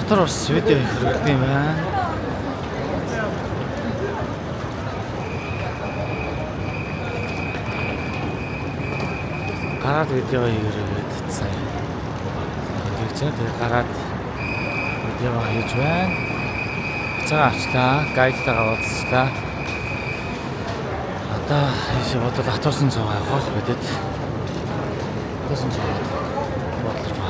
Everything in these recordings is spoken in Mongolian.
дотор бас видео хийх юм байна. Гараад видео хийгээд сая. Тэгээ гараад видео хийж байна. Цагаан авчлаа, гайдтайгаа уулзлаа. Одоо ийшээ бодол атуусан цугаа явах бидэд. Атуусан цугаа бодлоо.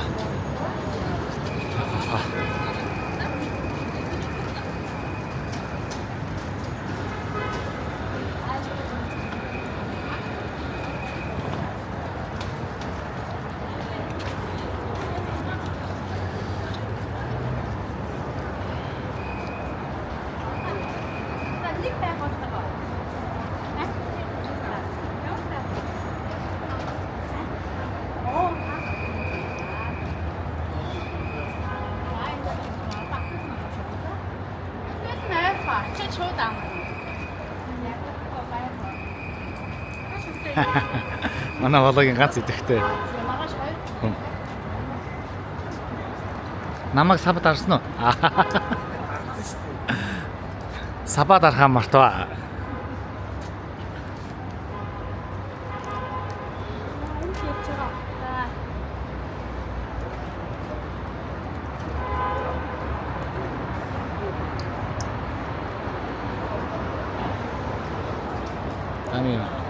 Манай вологийн ганц идэвхтэй. Намайг сабад арсан уу? Сабад архаа мартваа. 아니요.